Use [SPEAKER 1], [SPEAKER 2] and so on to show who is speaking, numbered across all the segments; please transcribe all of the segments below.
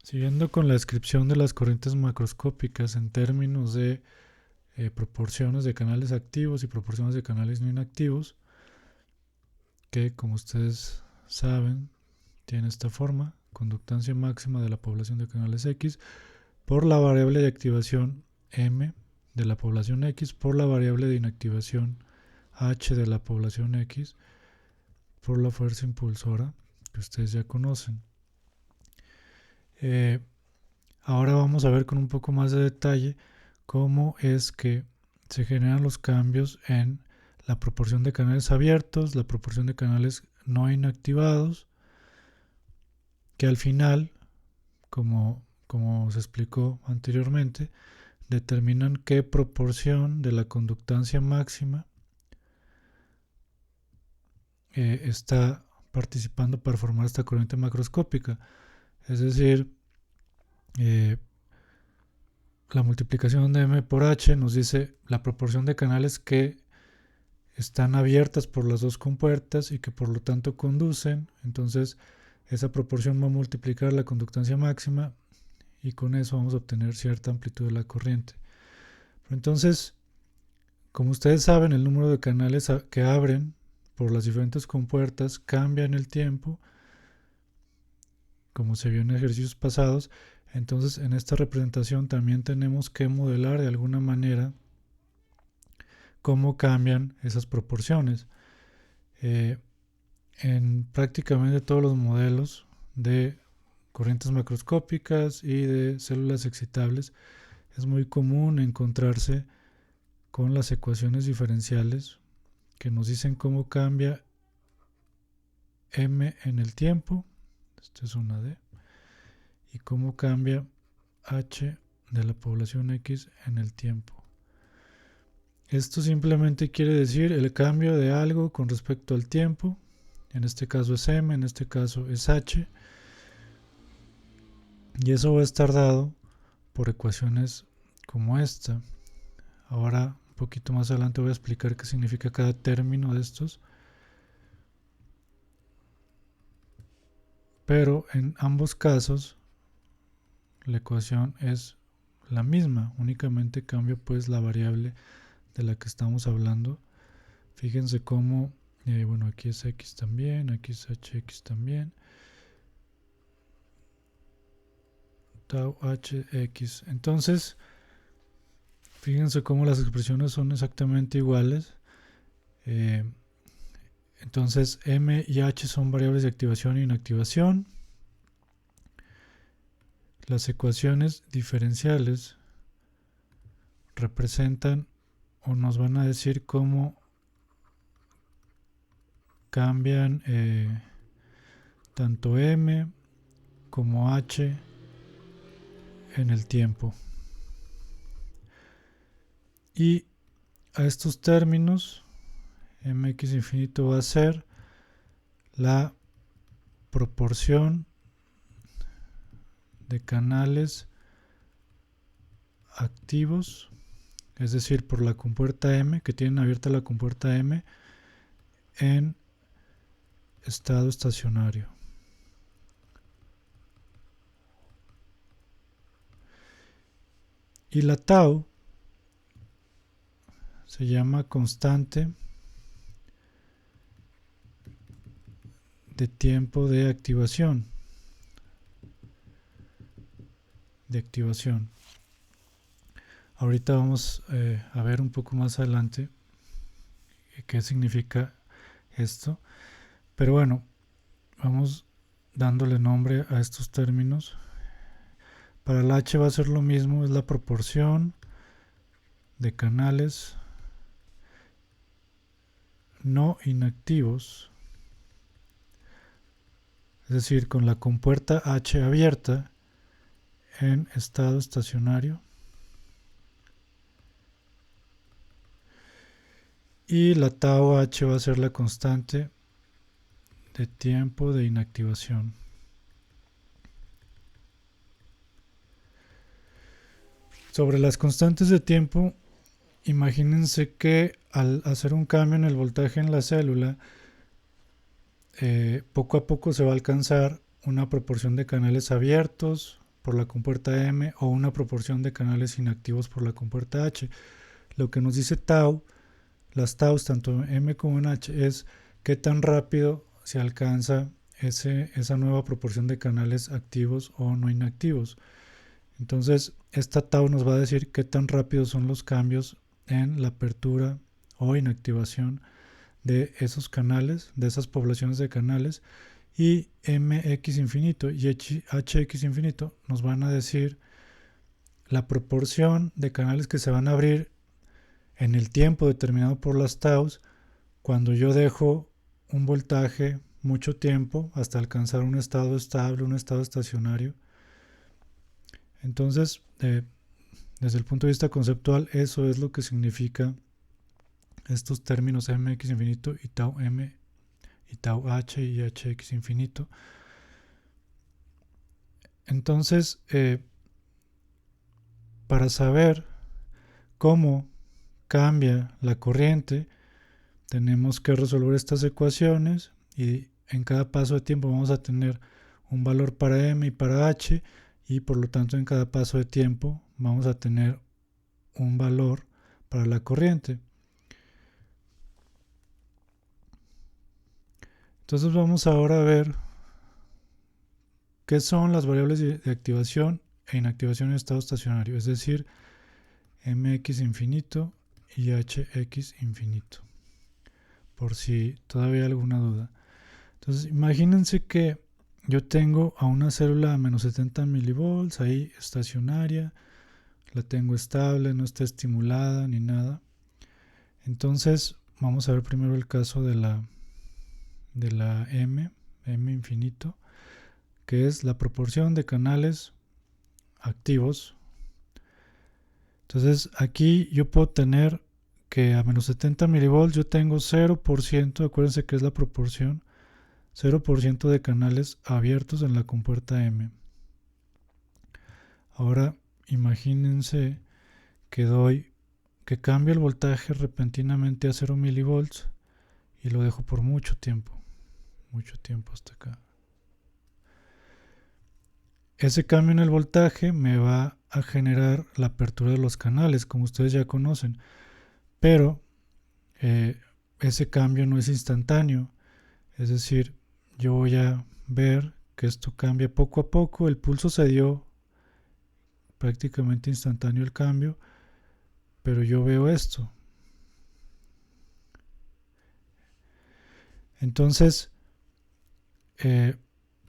[SPEAKER 1] Siguiendo con la descripción de las corrientes macroscópicas en términos de proporciones de canales activos y proporciones de canales no inactivos, que como ustedes saben tiene esta forma: conductancia máxima de la población de canales X por la variable de activación M de la población X por la variable de inactivación H de la población X por la fuerza impulsora que ustedes ya conocen. Ahora vamos a ver con un poco más de detalle cómo es que se generan los cambios en la proporción de canales abiertos, la proporción de canales no inactivados, que al final, como se explicó anteriormente, determinan qué proporción de la conductancia máxima está participando para formar esta corriente macroscópica. Es decir, la multiplicación de M por H nos dice la proporción de canales que están abiertas por las dos compuertas y que por lo tanto conducen. Entonces esa proporción va a multiplicar la conductancia máxima y con eso vamos a obtener cierta amplitud de la corriente. Pero entonces, como ustedes saben, el número de canales que abren por las diferentes compuertas cambia en el tiempo, como se vio en ejercicios pasados. Entonces en esta representación también tenemos que modelar de alguna manera cómo cambian esas proporciones. En prácticamente todos los modelos de corrientes macroscópicas y de células excitables es muy común encontrarse con las ecuaciones diferenciales que nos dicen cómo cambia M en el tiempo, esto es una D, y cómo cambia H de la población X en el tiempo. Esto simplemente quiere decir el cambio de algo con respecto al tiempo. En este caso es M, en este caso es H. Y eso va a estar dado por ecuaciones como esta. Ahora, un poquito más adelante voy a explicar qué significa cada término de estos. Pero en ambos casos, la ecuación es la misma. Únicamente cambia pues la variable de la que estamos hablando. Fíjense cómo, bueno, aquí es X también, aquí es HX también. Tau HX. Entonces, fíjense cómo las expresiones son exactamente iguales. Entonces, M y H son variables de activación e inactivación. Las ecuaciones diferenciales representan o nos van a decir cómo cambian tanto M como H en el tiempo. Y a estos términos, Mx infinito va a ser la proporción de canales activos, es decir, por la compuerta M, que tienen abierta la compuerta M en estado estacionario. Y la tau se llama constante de tiempo de activación. Ahorita vamos a ver un poco más adelante qué significa esto. Pero bueno, vamos dándole nombre a estos términos. Para el H va a ser lo mismo, es la proporción de canales no inactivos, es decir, con la compuerta H abierta en estado estacionario, y la tau H va a ser la constante de tiempo de inactivación. Sobre las constantes de tiempo, imagínense que al hacer un cambio en el voltaje en la célula, poco a poco se va a alcanzar una proporción de canales abiertos por la compuerta M o una proporción de canales inactivos por la compuerta H. Lo que nos dice tau, las taus tanto en M como en H, es qué tan rápido se alcanza esa nueva proporción de canales activos o no inactivos. Entonces esta tau nos va a decir qué tan rápido son los cambios en la apertura o inactivación de esos canales, de esas poblaciones de canales, y mx infinito y hx infinito nos van a decir la proporción de canales que se van a abrir en el tiempo determinado por las taus cuando yo dejo un voltaje mucho tiempo hasta alcanzar un estado estable, un estado estacionario. Entonces, desde el punto de vista conceptual, eso es lo que significa estos términos mx infinito y tau m y tau h y hx infinito. Entonces, para saber cómo cambia la corriente, tenemos que resolver estas ecuaciones y en cada paso de tiempo vamos a tener un valor para m y para h, y por lo tanto en cada paso de tiempo vamos a tener un valor para la corriente. Entonces vamos ahora a ver qué son las variables de activación e inactivación en estado estacionario, es decir, mx infinito y hx infinito, por si todavía hay alguna duda. Entonces imagínense que yo tengo a una célula a menos 70 milivolts ahí estacionaria, la tengo estable, no está estimulada ni nada. Entonces vamos a ver primero el caso de la m infinito, que es la proporción de canales activos. Entonces aquí yo puedo tener que a menos 70 milivolts yo tengo 0%, acuérdense que es la proporción, 0% de canales abiertos en la compuerta M. Ahora imagínense que cambio el voltaje repentinamente a 0 milivolts y lo dejo por mucho tiempo hasta acá. Ese cambio en el voltaje me va a generar la apertura de los canales, como ustedes ya conocen, pero ese cambio no es instantáneo, es decir, yo voy a ver que esto cambia poco a poco. El pulso se dio prácticamente instantáneo el cambio, pero yo veo esto. Entonces,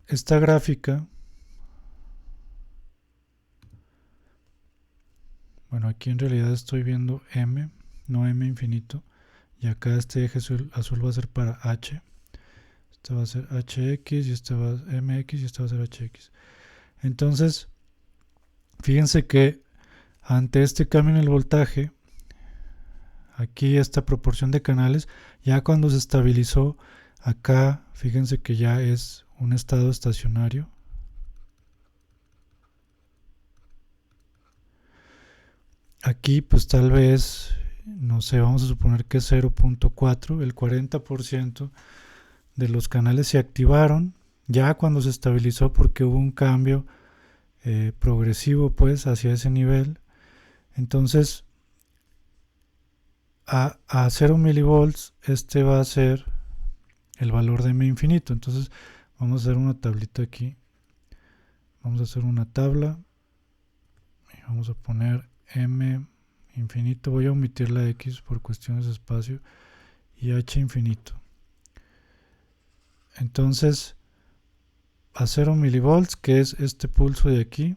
[SPEAKER 1] esta gráfica, bueno, aquí en realidad estoy viendo M, no M infinito, y acá este eje azul va a ser para H. Este va a ser HX y este va a ser MX y este va a ser HX. Entonces, fíjense que ante este cambio en el voltaje, aquí esta proporción de canales, ya cuando se estabilizó, acá fíjense que ya es un estado estacionario. Aquí pues tal vez, no sé, vamos a suponer que es 0.4, el 40% de los canales se activaron ya cuando se estabilizó porque hubo un cambio progresivo pues hacia ese nivel. Entonces a 0 milivolts este va a ser el valor de M infinito. Entonces vamos a hacer una tablita aquí, vamos a hacer una tabla y vamos a poner M infinito, voy a omitir la X por cuestiones de espacio, y H infinito. Entonces a 0 milivolts, que es este pulso de aquí,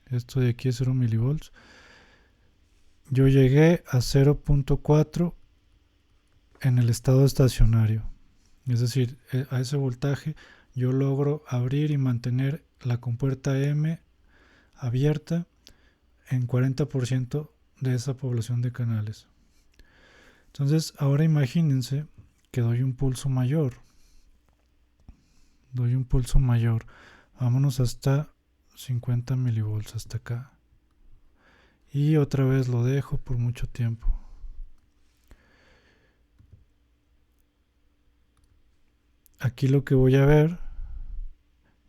[SPEAKER 1] esto de aquí es 0 milivolts, yo llegué a 0.4 en el estado estacionario, es decir, a ese voltaje yo logro abrir y mantener la compuerta M abierta en 40% de esa población de canales. Entonces ahora imagínense que doy un pulso mayor, vámonos hasta 50 milivolts, hasta acá, y otra vez lo dejo por mucho tiempo. Aquí lo que voy a ver,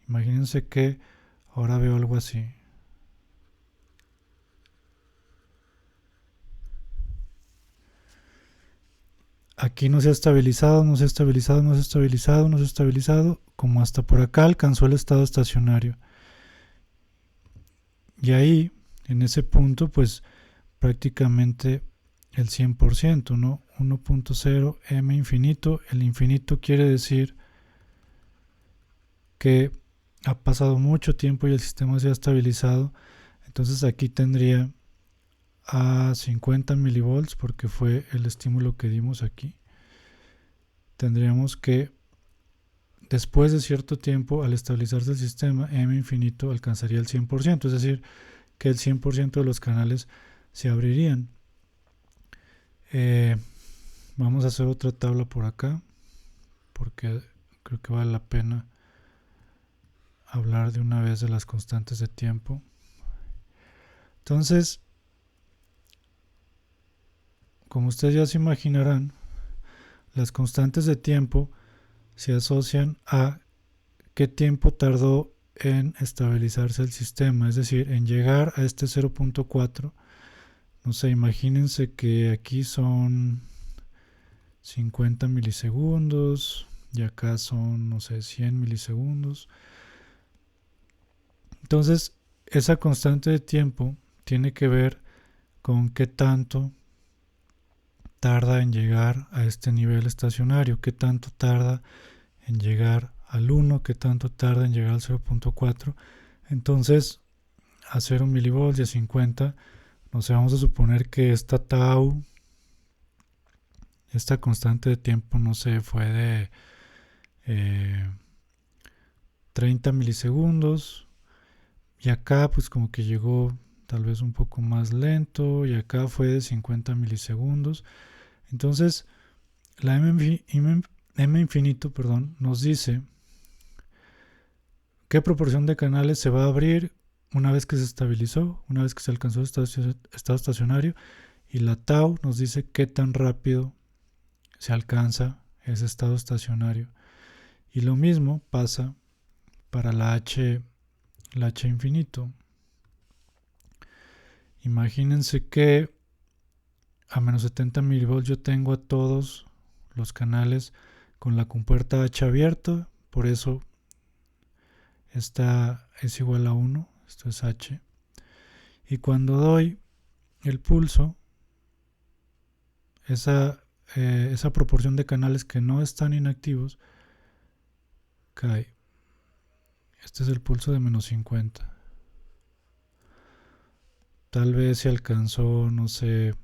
[SPEAKER 1] imagínense que ahora veo algo así. aquí no se ha estabilizado, no se ha estabilizado, no se ha estabilizado, no se ha estabilizado, como hasta por acá alcanzó el estado estacionario. Y ahí, en ese punto, pues prácticamente el 100%, ¿no? 1.0 m infinito. El infinito quiere decir que ha pasado mucho tiempo y el sistema se ha estabilizado. Entonces aquí tendría a 50 milivolts, porque fue el estímulo que dimos aquí. Tendríamos que, después de cierto tiempo, al estabilizarse el sistema, m infinito alcanzaría el 100%, es decir, que el 100% de los canales se abrirían. Vamos a hacer otra tabla por acá, porque creo que vale la pena hablar de una vez de las constantes de tiempo. Entonces, como ustedes ya se imaginarán, las constantes de tiempo se asocian a qué tiempo tardó en estabilizarse el sistema, es decir, en llegar a este 0.4. No sé, imagínense que aquí son 50 milisegundos y acá son, no sé, 100 milisegundos. Entonces, esa constante de tiempo tiene que ver con qué tanto tarda en llegar a este nivel estacionario, qué tanto tarda en llegar al 1, qué tanto tarda en llegar al 0.4. Entonces, a 0 milivolts y a 50, no sé, vamos a suponer que esta tau, esta constante de tiempo, no sé, fue de 30 milisegundos, y acá pues como que llegó tal vez un poco más lento, y acá fue de 50 milisegundos. Entonces la m infinito, nos dice qué proporción de canales se va a abrir una vez que se estabilizó, una vez que se alcanzó el estado estacionario, y la tau nos dice qué tan rápido se alcanza ese estado estacionario. Y lo mismo pasa para la h infinito. Imagínense que a menos 70 milivolts yo tengo a todos los canales con la compuerta H abierta, por eso esta es igual a 1, esto es H. Y cuando doy el pulso, esa proporción de canales que no están inactivos cae. Este es el pulso de menos 50. Tal vez se alcanzó, no sé,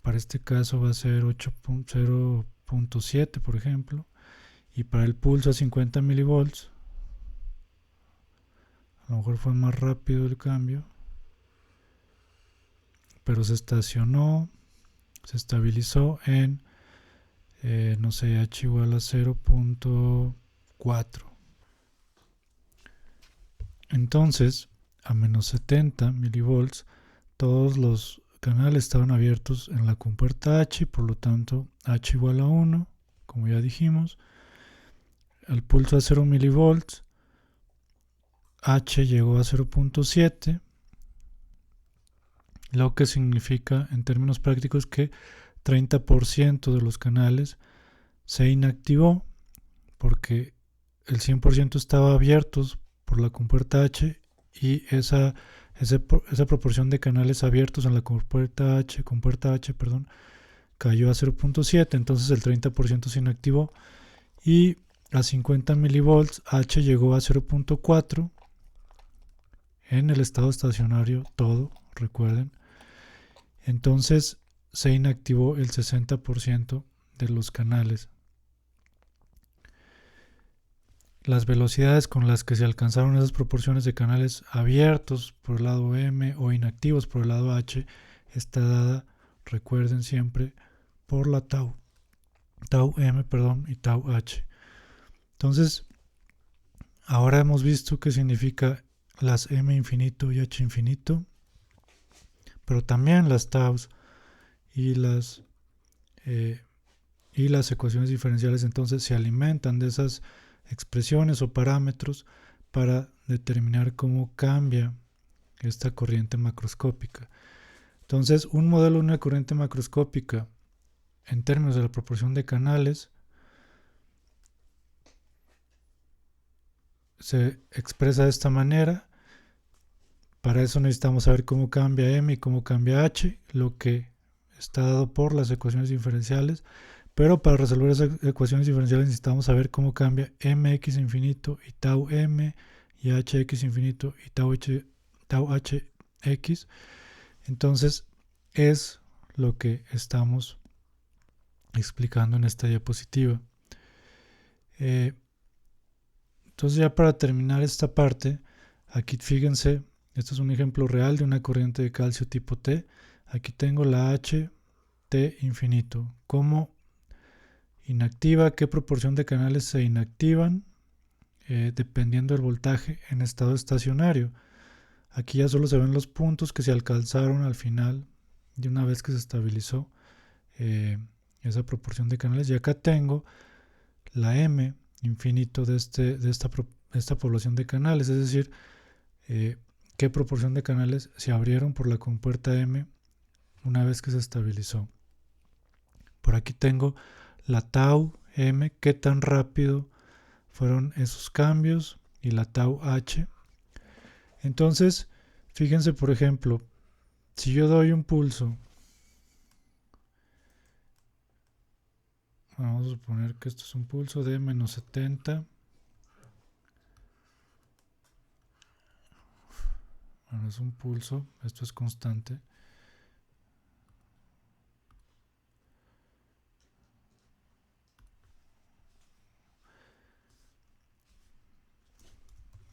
[SPEAKER 1] para este caso va a ser 0.7, por ejemplo. Y para el pulso a 50 milivolts, a lo mejor fue más rápido el cambio, pero se estacionó, se estabilizó en, no sé, H igual a 0.4. Entonces, a menos 70 milivolts, todos los canales estaban abiertos en la compuerta H, por lo tanto H igual a 1, como ya dijimos. Al pulso a 0 milivolts, H llegó a 0.7, lo que significa en términos prácticos que 30% de los canales se inactivó porque el 100% estaba abiertos por la compuerta H, y esa proporción de canales abiertos en la compuerta H, cayó a 0.7, entonces el 30% se inactivó, y a 50 milivolts H llegó a 0.4 en el estado estacionario todo, recuerden. Entonces se inactivó el 60% de los canales. Las velocidades con las que se alcanzaron esas proporciones de canales abiertos por el lado M o inactivos por el lado H está dada, recuerden siempre, por la tau M, y tau H. Entonces, ahora hemos visto qué significa las M infinito y H infinito, pero también las taus y las ecuaciones diferenciales entonces se alimentan de esas expresiones o parámetros para determinar cómo cambia esta corriente macroscópica. Entonces, un modelo de una corriente macroscópica en términos de la proporción de canales se expresa de esta manera. Para eso necesitamos saber cómo cambia m y cómo cambia h, lo que está dado por las ecuaciones diferenciales. Pero para resolver esas ecuaciones diferenciales necesitamos saber cómo cambia mx infinito y tau m y hx infinito y tau hx. Entonces es lo que estamos explicando en esta diapositiva. Entonces ya para terminar esta parte, aquí fíjense, este es un ejemplo real de una corriente de calcio tipo T. Aquí tengo la H T infinito. ¿Cómo inactiva? ¿Qué proporción de canales se inactivan? Dependiendo del voltaje en estado estacionario. Aquí ya solo se ven los puntos que se alcanzaron al final de una vez que se estabilizó esa proporción de canales. Y acá tengo la M infinito de esta población de canales, es decir, qué proporción de canales se abrieron por la compuerta M una vez que se estabilizó. Por aquí tengo la tau M, qué tan rápido fueron esos cambios, y la tau H. Entonces, fíjense, por ejemplo, si yo doy un pulso, vamos a suponer que esto es un pulso de menos 70. Bueno, es un pulso, esto es constante.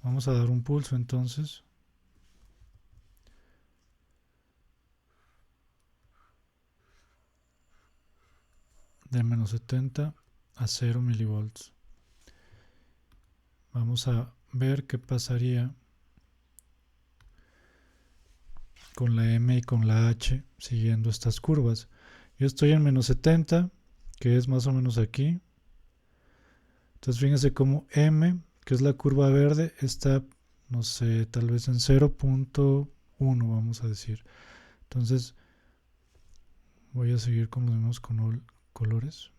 [SPEAKER 1] Vamos a dar un pulso entonces. De menos 70 a 0 milivolts. Vamos a ver qué pasaría con la M y con la H siguiendo estas curvas. Yo estoy en menos 70, que es más o menos aquí. Entonces fíjense cómo M, que es la curva verde, está, no sé, tal vez en 0.1, vamos a decir. Entonces voy a seguir con los mismos colores.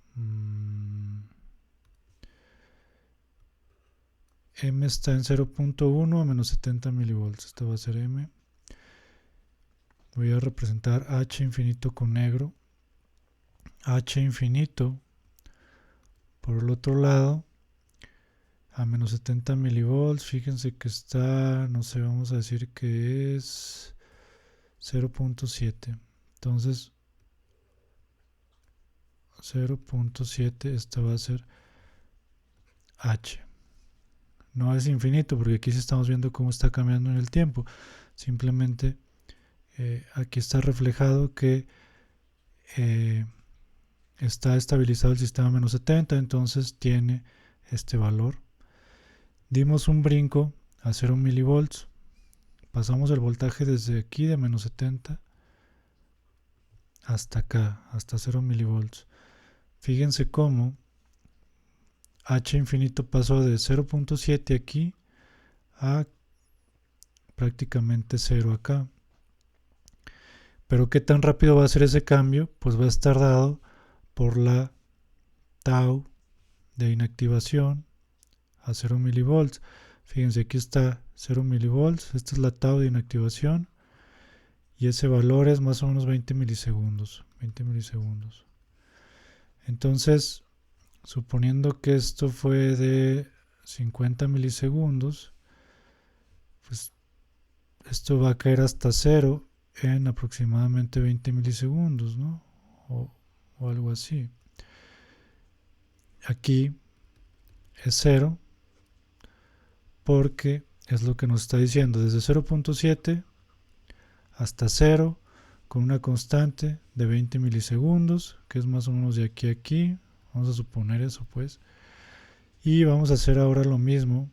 [SPEAKER 1] M está en 0.1 a menos 70 milivolts. Esto va a ser M. Voy a representar H infinito con negro. H infinito por el otro lado a menos 70 milivolts. Fíjense que está, no sé, vamos a decir que es 0.7. Entonces 0.7, esta va a ser H. No es infinito porque aquí sí estamos viendo cómo está cambiando en el tiempo. Simplemente aquí está reflejado que está estabilizado el sistema a menos 70, entonces tiene este valor. Dimos un brinco a 0 milivolts. Pasamos el voltaje desde aquí de menos 70 hasta acá, hasta 0 milivolts. Fíjense cómo H infinito pasó de 0.7 aquí a prácticamente 0 acá. Pero qué tan rápido va a ser ese cambio, pues va a estar dado por la tau de inactivación a 0 milivolts. Fíjense, aquí está 0 milivolts, esta es la tau de inactivación y ese valor es más o menos 20 milisegundos. Entonces, suponiendo que esto fue de 50 milisegundos, pues esto va a caer hasta 0 en aproximadamente 20 milisegundos, ¿no? O algo así. Aquí es 0 porque es lo que nos está diciendo, desde 0.7 hasta 0 con una constante de 20 milisegundos, que es más o menos de aquí a aquí. Vamos a suponer eso, pues. Y vamos a hacer ahora lo mismo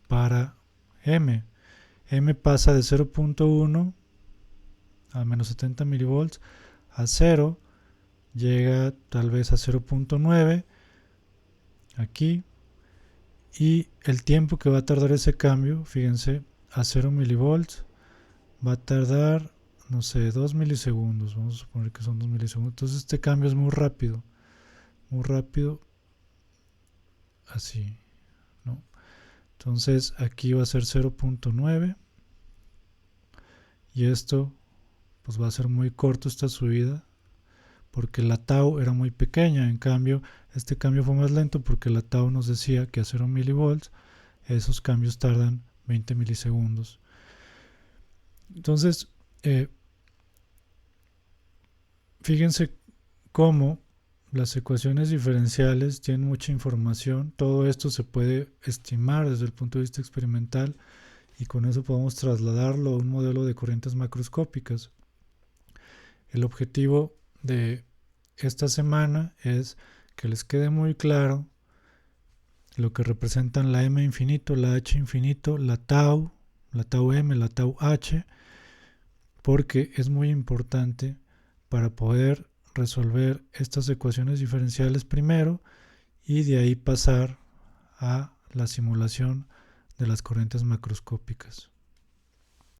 [SPEAKER 1] para M. M pasa de 0.1 a menos 70 milivolts a 0, llega tal vez a 0.9 aquí, y el tiempo que va a tardar ese cambio, fíjense, a 0 milivolts va a tardar no sé, 2 milisegundos, vamos a suponer que son 2 milisegundos. Entonces este cambio es muy rápido, así, ¿no? Entonces aquí va a ser 0.9 y esto pues va a ser muy corto esta subida porque la tau era muy pequeña. En cambio este cambio fue más lento porque la tau nos decía que a 0 milivolts esos cambios tardan 20 milisegundos. Entonces fíjense cómo las ecuaciones diferenciales tienen mucha información. Todo esto se puede estimar desde el punto de vista experimental y con eso podemos trasladarlo a un modelo de corrientes macroscópicas. El objetivo de esta semana es que les quede muy claro lo que representan la m infinito, la h infinito, la tau m, la tau h, porque es muy importante para poder resolver estas ecuaciones diferenciales primero y de ahí pasar a la simulación de las corrientes macroscópicas.